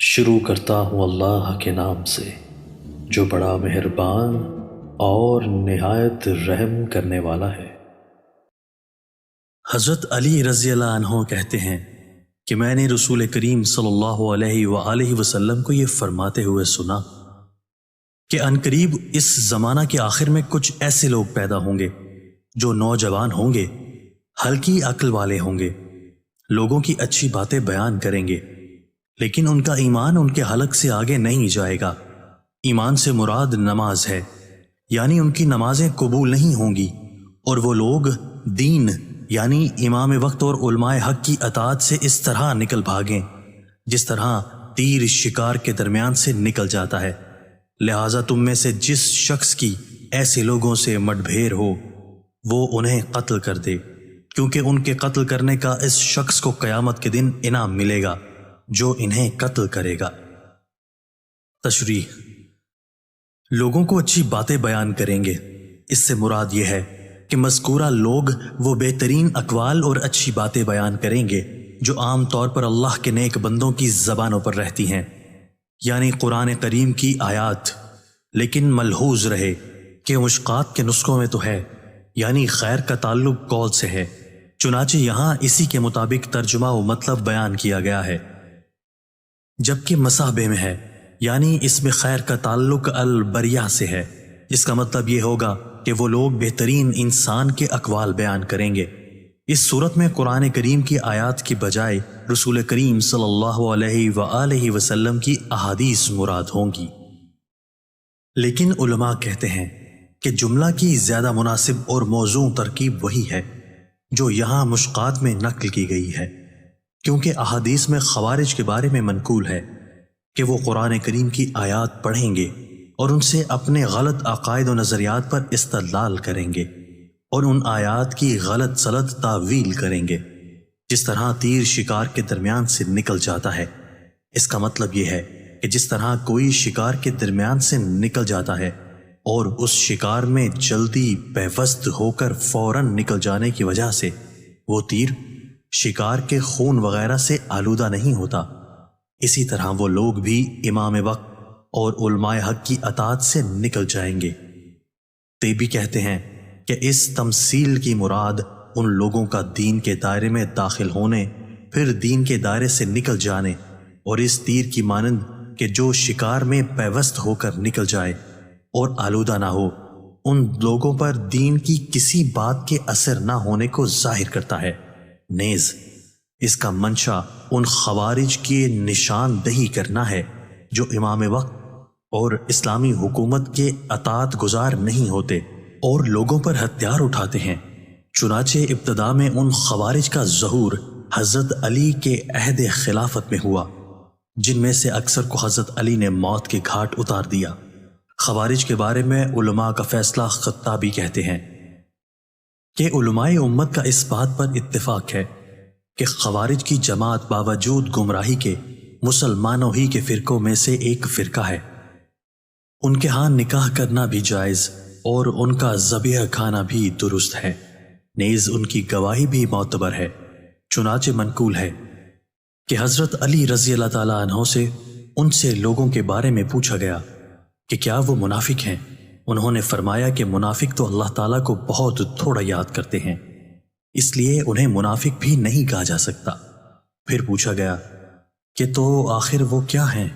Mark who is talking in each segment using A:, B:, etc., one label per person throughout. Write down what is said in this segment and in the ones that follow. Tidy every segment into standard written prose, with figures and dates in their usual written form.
A: شروع کرتا ہوں اللہ کے نام سے جو بڑا مہربان اور نہایت رحم کرنے والا ہے۔
B: حضرت علی رضی اللہ عنہ کہتے ہیں کہ میں نے رسول کریم صلی اللہ علیہ وآلہ وسلم کو یہ فرماتے ہوئے سنا کہ عنقریب اس زمانہ کے آخر میں کچھ ایسے لوگ پیدا ہوں گے جو نوجوان ہوں گے، ہلکی عقل والے ہوں گے، لوگوں کی اچھی باتیں بیان کریں گے، لیکن ان کا ایمان ان کے حلق سے آگے نہیں جائے گا۔ ایمان سے مراد نماز ہے، یعنی ان کی نمازیں قبول نہیں ہوں گی، اور وہ لوگ دین یعنی امام وقت اور علماء حق کی اطاعت سے اس طرح نکل بھاگیں جس طرح تیر شکار کے درمیان سے نکل جاتا ہے۔ لہٰذا تم میں سے جس شخص کی ایسے لوگوں سے مٹبھیر ہو وہ انہیں قتل کر دے، کیونکہ ان کے قتل کرنے کا اس شخص کو قیامت کے دن انعام ملے گا جو انہیں قتل کرے گا۔ تشریح: لوگوں کو اچھی باتیں بیان کریں گے، اس سے مراد یہ ہے کہ مذکورہ لوگ وہ بہترین اقوال اور اچھی باتیں بیان کریں گے جو عام طور پر اللہ کے نیک بندوں کی زبانوں پر رہتی ہیں، یعنی قرآن کریم کی آیات، لیکن ملحوظ رہے کہ مشقات کے نسخوں میں تو ہے، یعنی خیر کا تعلق قول سے ہے، چنانچہ یہاں اسی کے مطابق ترجمہ و مطلب بیان کیا گیا ہے، جبکہ مصاحبے میں ہے، یعنی اس میں خیر کا تعلق البریہ سے ہے۔ اس کا مطلب یہ ہوگا کہ وہ لوگ بہترین انسان کے اقوال بیان کریں گے۔ اس صورت میں قرآن کریم کی آیات کی بجائے رسول کریم صلی اللہ علیہ وآلہ وسلم کی احادیث مراد ہوں گی۔ لیکن علماء کہتے ہیں کہ جملہ کی زیادہ مناسب اور موزوں ترکیب وہی ہے جو یہاں مشقات میں نقل کی گئی ہے، کیونکہ احادیث میں خوارج کے بارے میں منقول ہے کہ وہ قرآن کریم کی آیات پڑھیں گے اور ان سے اپنے غلط عقائد و نظریات پر استدلال کریں گے اور ان آیات کی غلط سلط تعویل کریں گے، جس طرح تیر شکار کے درمیان سے نکل جاتا ہے۔ اس کا مطلب یہ ہے کہ جس طرح کوئی شکار کے درمیان سے نکل جاتا ہے اور اس شکار میں جلدی پیوست ہو کر فوراً نکل جانے کی وجہ سے وہ تیر شکار کے خون وغیرہ سے آلودہ نہیں ہوتا، اسی طرح وہ لوگ بھی امام وقت اور علماء حق کی اطاعت سے نکل جائیں گے۔ تیبی کہتے ہیں کہ اس تمثیل کی مراد ان لوگوں کا دین کے دائرے میں داخل ہونے، پھر دین کے دائرے سے نکل جانے، اور اس تیر کی مانند کہ جو شکار میں پیوست ہو کر نکل جائے اور آلودہ نہ ہو، ان لوگوں پر دین کی کسی بات کے اثر نہ ہونے کو ظاہر کرتا ہے۔ نیز اس کا منشا ان خوارج کی نشان دہی کرنا ہے جو امام وقت اور اسلامی حکومت کے اطاعت گزار نہیں ہوتے اور لوگوں پر ہتھیار اٹھاتے ہیں۔ چنانچہ ابتدا میں ان خوارج کا ظہور حضرت علی کے عہد خلافت میں ہوا، جن میں سے اکثر کو حضرت علی نے موت کے گھاٹ اتار دیا۔ خوارج کے بارے میں علماء کا فیصلہ خطابی کہتے ہیں کہ علماء امت کا اس بات پر اتفاق ہے کہ خوارج کی جماعت باوجود گمراہی کے مسلمانوں ہی کے فرقوں میں سے ایک فرقہ ہے۔ ان کے ہاں نکاح کرنا بھی جائز اور ان کا ذبیحہ کھانا بھی درست ہے، نیز ان کی گواہی بھی معتبر ہے۔ چنانچہ منقول ہے کہ حضرت علی رضی اللہ تعالیٰ عنہ سے ان سے لوگوں کے بارے میں پوچھا گیا کہ کیا وہ منافق ہیں؟ انہوں نے فرمایا کہ منافق تو اللہ تعالیٰ کو بہت تھوڑا یاد کرتے ہیں، اس لیے انہیں منافق بھی نہیں کہا جا سکتا۔ پھر پوچھا گیا کہ تو آخر وہ کیا ہیں؟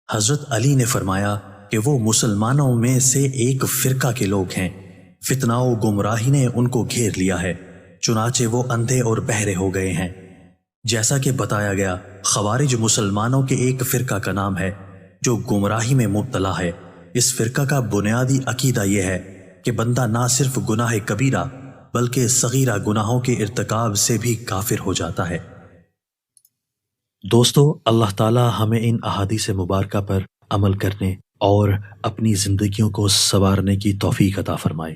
B: حضرت علی نے فرمایا کہ وہ مسلمانوں میں سے ایک فرقہ کے لوگ ہیں، فتنہ و گمراہی نے ان کو گھیر لیا ہے، چنانچہ وہ اندھے اور بہرے ہو گئے ہیں۔ جیسا کہ بتایا گیا، خوارج مسلمانوں کے ایک فرقہ کا نام ہے جو گمراہی میں مبتلا ہے۔ اس فرقہ کا بنیادی عقیدہ یہ ہے کہ بندہ نہ صرف گناہ کبیرہ بلکہ صغیرہ گناہوں کے ارتکاب سے بھی کافر ہو جاتا ہے۔
A: دوستو، اللہ تعالی ہمیں ان احادیث مبارکہ پر عمل کرنے اور اپنی زندگیوں کو سنوارنے کی توفیق عطا فرمائے۔